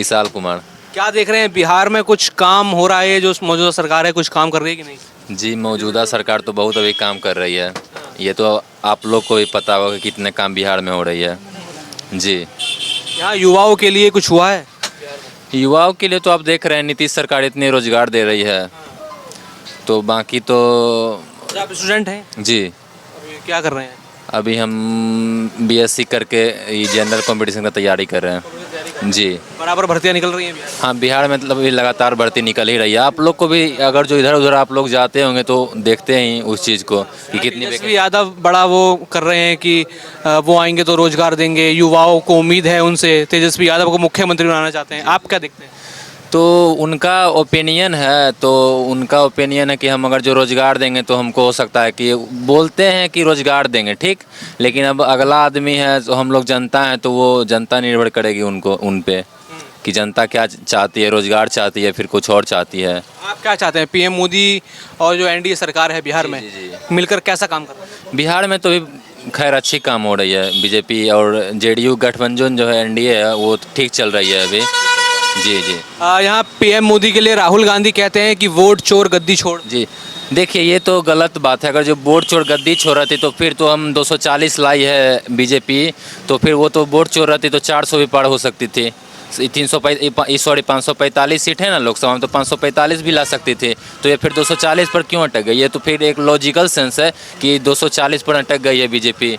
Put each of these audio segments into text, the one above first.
विशाल कुमार। क्या देख रहे हैं बिहार में कुछ काम हो रहा है? जो मौजूदा सरकार है कुछ काम कर रही है कि नहीं? जी, मौजूदा सरकार तो बहुत अभी काम कर रही है। ये तो आप लोग को भी पता होगा कि कितने काम बिहार में हो रही है। जी, यहाँ युवाओं के लिए कुछ हुआ है? युवाओं के लिए तो आप देख रहे हैं नीतीश सरकार इतने रोजगार दे रही है, तो बाकी तो अच्छा, आप स्टूडेंट हैं? जी, अभी क्या कर रहे हैं? अभी हम बीएससी करके ये जनरल कंपटीशन का तैयारी कर रहे हैं। जी बराबर भर्तियाँ निकल रही हैं बिहार हाँ, बिहार में मतलब अभी लगातार भर्ती निकल ही रही है। आप लोग को भी अगर जो इधर उधर आप लोग जाते होंगे तो देखते हैं उस चीज़ को कि में? कितनी तेजस्वी यादव बड़ा वो कर रहे हैं कि वो आएंगे तो रोजगार देंगे, युवाओं को उम्मीद है उनसे। तेजस्वी यादव को मुख्यमंत्री बनाना चाहते हैं, आप क्या देखते हैं? तो उनका ओपिनियन है, तो उनका ओपिनियन है कि हम अगर जो रोज़गार देंगे तो हमको हो सकता है कि बोलते हैं कि रोज़गार देंगे, ठीक, लेकिन अब अगला आदमी है तो हम लोग जनता हैं, तो वो जनता निर्भर करेगी उनको उन पे कि जनता क्या चाहती है, रोज़गार चाहती है फिर कुछ और चाहती है। आप क्या चाहते हैं? पीएम मोदी और जो एनडीए सरकार है बिहार में जी। मिलकर कैसा काम कर रहे हैं? बिहार में तो भी खैर अच्छी काम हो रही है। बीजेपी और जेडीयू गठबंधन जो है एनडीए है वो ठीक चल रही है अभी। जी जी यहाँ पीएम मोदी के लिए राहुल गांधी कहते हैं कि वोट चोर गद्दी छोड़। जी, देखिए ये तो गलत बात है। अगर जो वोट चोर गद्दी छोड़ रहती तो फिर तो हम 240 लाई है बीजेपी, तो फिर वो तो वोट चोर रहती तो 400 भी पार हो सकती थी। 545 सीट है ना लोकसभा में, तो 545 भी ला सकती थी। तो ये फिर 240 पर क्यों अटक गई? ये तो फिर एक लॉजिकल सेंस है कि 240 पर अटक गई है बीजेपी।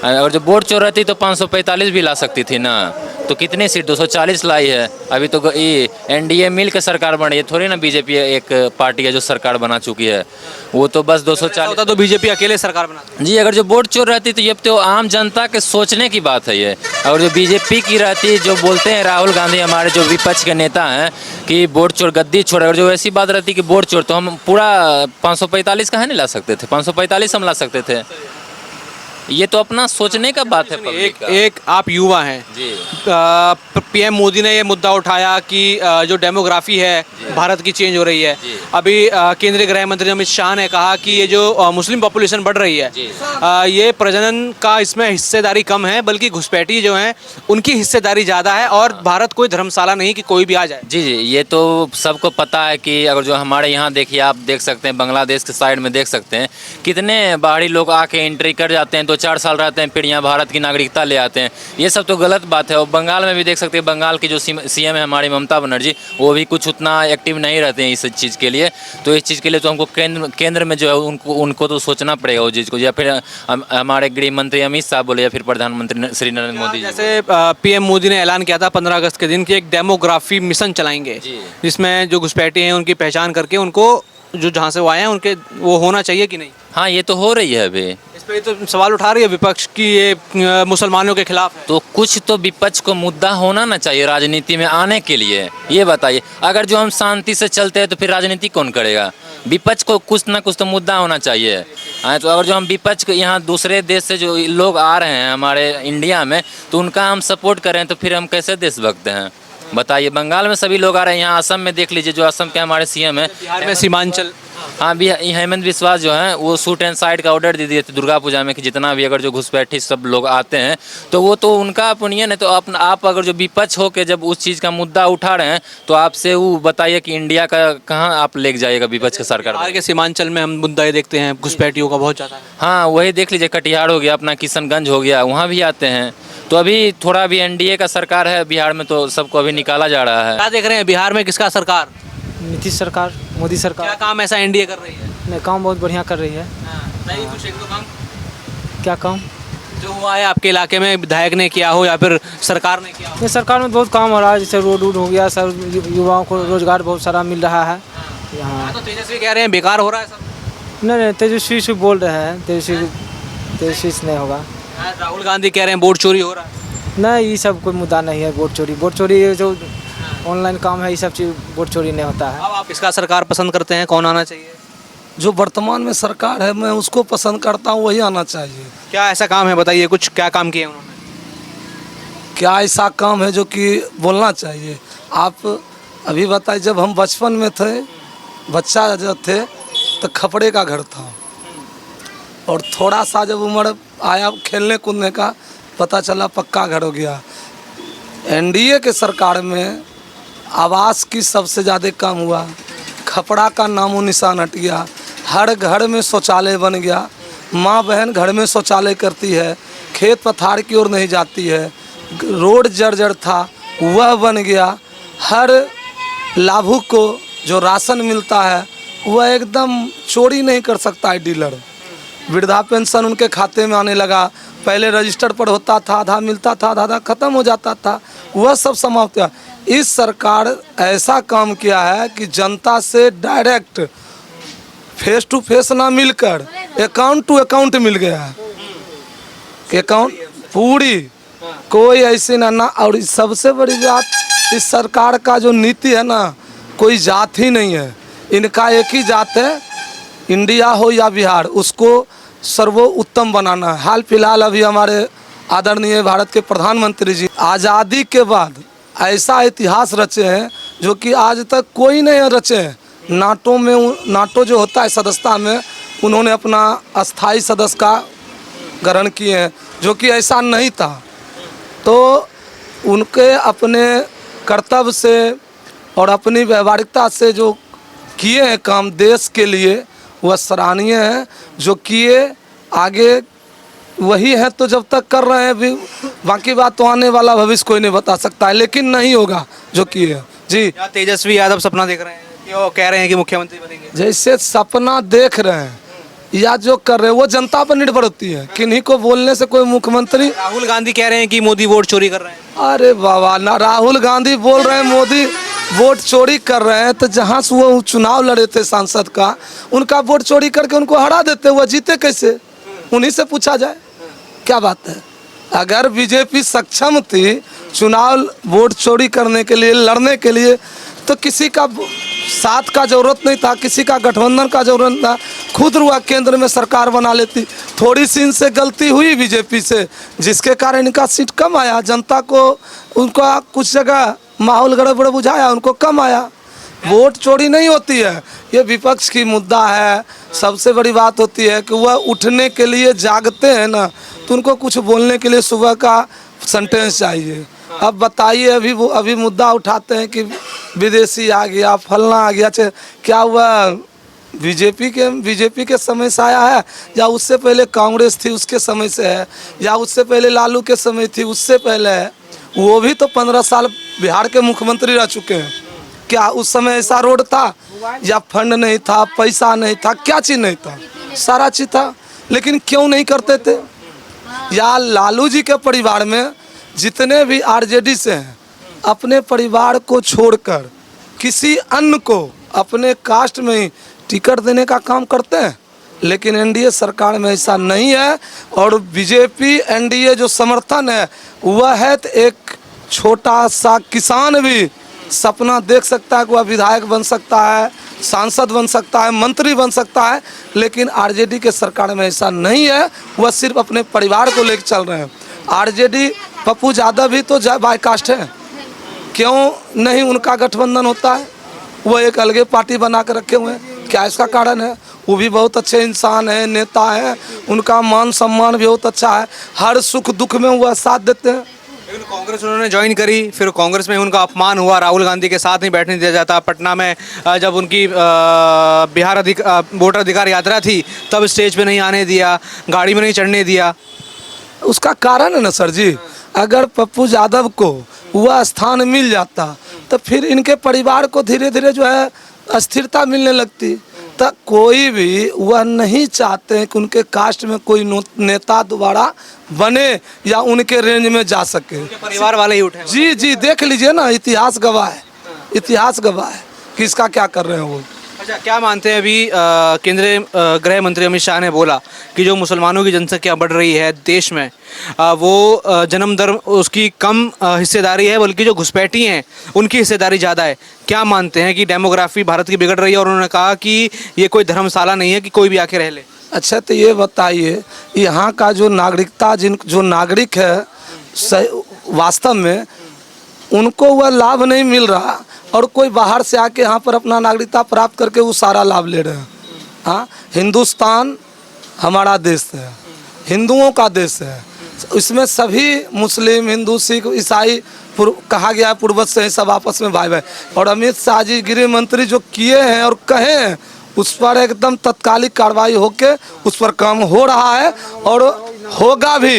अगर जो वोट चोर रहती तो 545 भी ला सकती थी ना। तो कितनी सीट 240 लाई है। अभी तो ये एनडीए मिल के सरकार बन रही है, थोड़ी ना बीजेपी एक पार्टी है जो सरकार बना चुकी है। वो तो बस 240 होता तो बीजेपी अकेले सरकार बना। जी, अगर जो वोट चोर रहती तो ये तो आम जनता के सोचने की बात है ये। और जो बीजेपी की रहती, जो बोलते हैं राहुल गांधी हमारे जो विपक्ष के नेता हैं कि वोट चोर गद्दी छोड़, अगर जो ऐसी बात रहती कि वोट चोर, तो हम पूरा 545 कहाँ नहीं ला सकते थे? 545 हम ला सकते थे। ये तो अपना सोचने का बात है पब्लिक का। एक आप युवा हैं जी पीएम मोदी ने ये मुद्दा उठाया कि जो डेमोग्राफी है भारत की चेंज हो रही है। जी। अभी केंद्रीय गृह मंत्री अमित शाह ने कहा कि ये जो मुस्लिम पॉपुलेशन बढ़ रही है, जी। ये प्रजनन का इसमें हिस्सेदारी कम है, बल्कि घुसपैठी जो हैं उनकी हिस्सेदारी ज़्यादा है, और भारत कोई धर्मशाला नहीं कि कोई भी आ जाए। जी जी, ये तो सबको पता है कि अगर जो हमारे यहाँ देखिए, आप देख सकते हैं बांग्लादेश के साइड में देख सकते हैं कितने बाहरी लोग आके एंट्री कर जाते हैं, 2-4 साल रहते हैं, फिर यहाँ भारत की नागरिकता ले आते हैं। ये सब तो गलत बात है। और बंगाल में भी देख सकते हैं, बंगाल की जो सीएम है हमारी ममता बनर्जी, वो भी कुछ उतना एक्टिव नहीं रहते हैं इस चीज़ के लिए। तो इस चीज़ के लिए तो हमको केंद्र में जो है उनको तो सोचना पड़ेगा उस चीज़ को, या फिर हमारे गृह मंत्री अमित शाह बोले, या फिर प्रधानमंत्री श्री नरेंद्र मोदी जी। जैसे पीएम मोदी ने ऐलान किया था 15 अगस्त के दिन कि एक डेमोग्राफी मिशन चलाएंगे, जिसमें जो घुसपैठे हैं उनकी पहचान करके उनको जो जहाँ से वो आए हैं उनके वो होना चाहिए कि नहीं। हाँ, ये तो हो रही है अभी। इस पर तो सवाल उठा रही है विपक्ष की ये मुसलमानों के खिलाफ है। तो कुछ तो विपक्ष को मुद्दा होना ना चाहिए राजनीति में आने के लिए। ये बताइए, अगर जो हम शांति से चलते हैं तो फिर राजनीति कौन करेगा? विपक्ष को कुछ ना कुछ तो मुद्दा होना चाहिए। हाँ, तो अगर जो हम विपक्ष को यहाँ दूसरे देश से जो लोग आ रहे हैं हमारे इंडिया में, तो उनका हम सपोर्ट करें तो फिर हम कैसे देशभक्त हैं? बताइए। बंगाल में सभी लोग आ रहे हैं, यहाँ असम में देख लीजिए, जो असम के हमारे सीएम हैं, बिहार में सीमांचल। हाँ, भी हेमंत बिस्वा जो हैं वो शूट एंड साइड का ऑर्डर दे दिए थे दुर्गा पूजा में कि जितना भी अगर जो घुसपैठी सब लोग आते हैं, तो वो तो उनका ओपिनियन है। तो आप अगर जो विपक्ष हो के जब उस चीज़ का मुद्दा उठा रहे हैं, तो आपसे वो बताइए कि इंडिया का कहाँ आप लेके जाइएगा विपक्ष का सरकार? बिहार के सीमांचल में हम मुद्दा ये देखते हैं घुसपैठियों का बहुत ज़्यादा है। हाँ, वही देख लीजिए, कटिहार हो गया, अपना किशनगंज हो गया, वहाँ भी आते हैं। तो अभी थोड़ा भी एनडीए का सरकार है बिहार में, तो सबको अभी निकाला जा रहा है। क्या देख रहे हैं बिहार में किसका सरकार? नीतीश सरकार, मोदी क्या सरकार। काम ऐसा एनडीए कर रही है? ने काम बहुत बढ़िया कर रही है। नहीं, कुछ एक दो काम क्या काम? जो हुआ है आपके इलाके में, विधायक ने किया हो या फिर सरकार ने किया हो? ये सरकार में बहुत काम हो रहा है, जैसे रोड वोड हो गया, सब युवाओं को रोजगार बहुत सारा मिल रहा है यहाँ। तो तेजस्वी कह रहे हैं बेकार हो रहा है सब। नहीं, तेजस्वी से बोल रहे हैं, तेजस्वी से नहीं होगा। राहुल गांधी कह रहे हैं वोट चोरी हो रहा है। नहीं, ये सब कोई मुद्दा नहीं है। वोट चोरी ये जो ऑनलाइन काम है, ये सब चीज़ वोट चोरी नहीं होता है। अब आप किसका सरकार पसंद करते हैं? कौन आना चाहिए? जो वर्तमान में सरकार है मैं उसको पसंद करता हूँ, वही आना चाहिए। क्या ऐसा काम है बताइए, कुछ क्या काम किए उन्होंने? क्या ऐसा काम है जो कि बोलना चाहिए? आप अभी बताइए, जब हम बचपन में थे, बच्चा जब थे, तो खपड़े का घर था, और थोड़ा सा जब उम्र आया खेलने कूदने का, पता चला पक्का घर हो गया। एनडीए के सरकार में आवास की सबसे ज़्यादा कम हुआ, खपड़ा का नामो निशान हट गया, हर घर में शौचालय बन गया, माँ बहन घर में शौचालय करती है, खेत पथार की ओर नहीं जाती है, रोड जर्जर था वह बन गया, हर लाभुक को जो राशन मिलता है वह एकदम चोरी नहीं कर सकता है डीलर। वृद्धा पेंशन उनके खाते में आने लगा, पहले रजिस्टर पर होता था, आधा मिलता था, आधा खत्म हो जाता था, वह सब समाप्त हुआ। इस सरकार ऐसा काम किया है कि जनता से डायरेक्ट फेस टू फेस ना मिलकर अकाउंट टू अकाउंट मिल गया है, अकाउंट पूरी कोई ऐसे ना। और सबसे बड़ी बात इस सरकार का जो नीति है ना, कोई जात ही नहीं है, इनका एक ही जात है, इंडिया हो या बिहार, उसको सर्वोत्तम बनाना है। हाल फिलहाल अभी हमारे आदरणीय भारत के प्रधानमंत्री जी आज़ादी के बाद ऐसा इतिहास रचे हैं जो कि आज तक कोई नहीं रचे हैं। नाटो में, नाटो जो होता है सदस्यता में, उन्होंने अपना अस्थाई सदस्य का ग्रहण किए हैं, जो कि ऐसा नहीं था। तो उनके अपने कर्तव्य से और अपनी व्यवहारिकता से जो किए हैं काम देश के लिए, वह सराहनीय है। जो किए आगे वही है, तो जब तक कर रहे हैं भी, बाकी बात तो आने वाला भविष्य कोई नहीं बता सकता है, लेकिन नहीं होगा जो किए जी। तेजस्वी यादव सपना देख रहे हैं कि वो कह रहे हैं कि मुख्यमंत्री बनेंगे, जैसे सपना देख रहे हैं या जो कर रहे हैं वो जनता पर निर्भर होती है, किन्हीं को बोलने से कोई मुख्यमंत्री। राहुल गांधी कह रहे हैं कि मोदी वोट चोरी कर रहे हैं। अरे बाबा ना, राहुल गांधी बोल रहे हैं मोदी वोट चोरी कर रहे हैं, तो जहाँ से वो चुनाव लड़े थे सांसद का, उनका वोट चोरी करके उनको हरा देते, वो जीते कैसे, उन्हीं से पूछा जाए। क्या बात है, अगर बीजेपी सक्षम थी चुनाव वोट चोरी करने के लिए, लड़ने के लिए, तो किसी का साथ का जरूरत नहीं था, किसी का गठबंधन का जरूरत नहीं था, खुद रुआ केंद्र में सरकार बना लेती। थोड़ी सी इनसे गलती हुई बीजेपी से, जिसके कारण इनका सीट कम आया, जनता को उनका कुछ जगह माहौल गड़बड़ बुझाया, उनको कम आया। वोट चोरी नहीं होती है, ये विपक्ष की मुद्दा है। सबसे बड़ी बात होती है कि वह उठने के लिए जागते हैं ना, तो उनको कुछ बोलने के लिए सुबह का सेंटेंस चाहिए। अब बताइए, अभी मुद्दा उठाते हैं कि विदेशी आ गया, फलना आ गया, क्या हुआ बीजेपी के समय से आया है, या उससे पहले कांग्रेस थी उसके समय से है, या उससे पहले लालू के समय थी उससे पहले है। वो भी तो 15 साल बिहार के मुख्यमंत्री रह चुके हैं। क्या उस समय ऐसा रोड था, या फंड नहीं था, पैसा नहीं था, क्या चीज़ नहीं था, सारा चीज़ था, लेकिन क्यों नहीं करते थे। या लालू जी के परिवार में जितने भी आरजेडी से हैं, अपने परिवार को छोड़कर किसी अन्य को अपने कास्ट में ही टिकट देने का काम करते हैं, लेकिन एनडीए सरकार में ऐसा नहीं है। और बीजेपी एनडीए जो समर्थन है वह है, तो एक छोटा सा किसान भी सपना देख सकता है कि वह विधायक बन सकता है, सांसद बन सकता है, मंत्री बन सकता है, लेकिन आरजेडी के सरकार में ऐसा नहीं है। वह सिर्फ अपने परिवार को लेकर चल रहे हैं। आरजेडी पप्पू यादव भी तो बाय कास्ट है, क्यों नहीं उनका गठबंधन होता है, वो एक अलगे पार्टी बना कर रखे हुए हैं, क्या इसका कारण है। वो भी बहुत अच्छे इंसान हैं, नेता हैं, उनका मान सम्मान भी बहुत अच्छा है, हर सुख दुख में वह साथ देते हैं। लेकिन कांग्रेस उन्होंने ज्वाइन करी, फिर कांग्रेस में उनका अपमान हुआ, राहुल गांधी के साथ नहीं बैठने दिया जाता। पटना में जब उनकी वोटर अधिकार यात्रा थी तब स्टेज पे नहीं आने दिया, गाड़ी में नहीं चढ़ने दिया। उसका कारण है ना सर जी, अगर पप्पू यादव को वह स्थान मिल जाता तो फिर इनके परिवार को धीरे धीरे जो है अस्थिरता मिलने लगती। तो कोई भी वह नहीं चाहते हैं कि उनके कास्ट में कोई नेता दोबारा बने या उनके रेंज में जा सके, परिवार वाले ही उठे। जी जी, देख लीजिए ना, इतिहास गवाह है, इतिहास गवाह है कि इसका क्या कर रहे हैं वो। अच्छा, क्या मानते हैं, अभी केंद्रीय गृह मंत्री अमित शाह ने बोला कि जो मुसलमानों की जनसंख्या बढ़ रही है देश में, वो जन्म दर उसकी कम हिस्सेदारी है, बल्कि जो घुसपैठी हैं उनकी हिस्सेदारी ज़्यादा है। क्या मानते हैं कि डेमोग्राफी भारत की बिगड़ रही है, और उन्होंने कहा कि ये कोई धर्मशाला नहीं है कि कोई भी आके रह ले। अच्छा, तो ये बताइए, यहाँ का जो नागरिकता जो नागरिक है वास्तव में उनको वह लाभ नहीं मिल रहा, और कोई बाहर से आके यहाँ पर अपना नागरिकता प्राप्त करके वो सारा लाभ ले रहे हैं। हाँ, हिंदुस्तान हमारा देश है, हिंदुओं का देश है, इसमें सभी मुस्लिम, हिंदू, सिख, ईसाई कहा गया है पूर्वज से ही सब आपस में भाई भाई। और अमित शाह जी गृह मंत्री जो किए हैं और कहे हैं उस पर एकदम तत्कालिक कार्रवाई होके उस पर काम हो रहा है और होगा भी।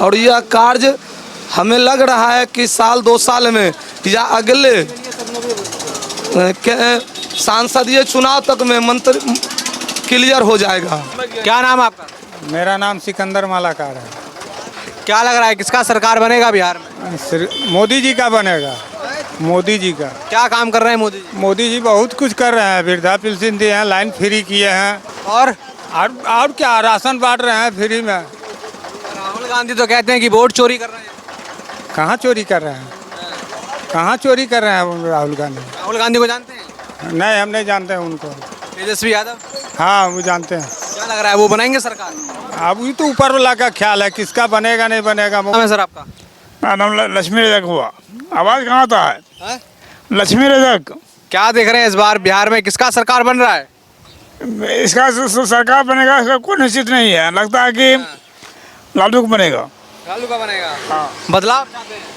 और यह कार्य हमें लग रहा है कि साल 2 साल में या अगले सांसदीय चुनाव तक में मंत्री क्लियर हो जाएगा। क्या नाम है आपका? मेरा नाम सिकंदर मालाकार है। क्या लग रहा है किसका सरकार बनेगा बिहार में? मोदी जी का बनेगा, मोदी जी का। क्या काम कर रहे हैं मोदी जी? मोदी जी बहुत कुछ कर रहे हैं, वृद्धा पेंशन दिए हैं, लाइन फ्री किए हैं और और क्या राशन बांट रहे हैं फ्री में। राहुल गांधी तो कहते हैं कि वोट चोरी कर रहे हैं। कहाँ चोरी कर रहे हैं, कहाँ चोरी कर रहे हैं राहुल गांधी? राहुल गांधी को जानते हैं? नहीं, हम नहीं जानते हैं उनको। तेजस्वी यादव? हाँ, वो जानते हैं। क्या लग रहा है वो बनाएंगे सरकार? अब ये तो ऊपर वाला का ख्याल है, किसका बनेगा नहीं बनेगा। नाम है सर आपका? मेरा नाम लक्ष्मी रजक हुआ। आवाज़ कहाँ आता है? हाँ? लक्ष्मी रजक। क्या देख रहे हैं इस बार बिहार में किसका सरकार बन रहा है? इसका सरकार बनेगा इसका कोई निश्चित नहीं है। लगता है कि लालू को बनेगा। लालू का बनेगा। हाँ। बदलाव चाहते हैं?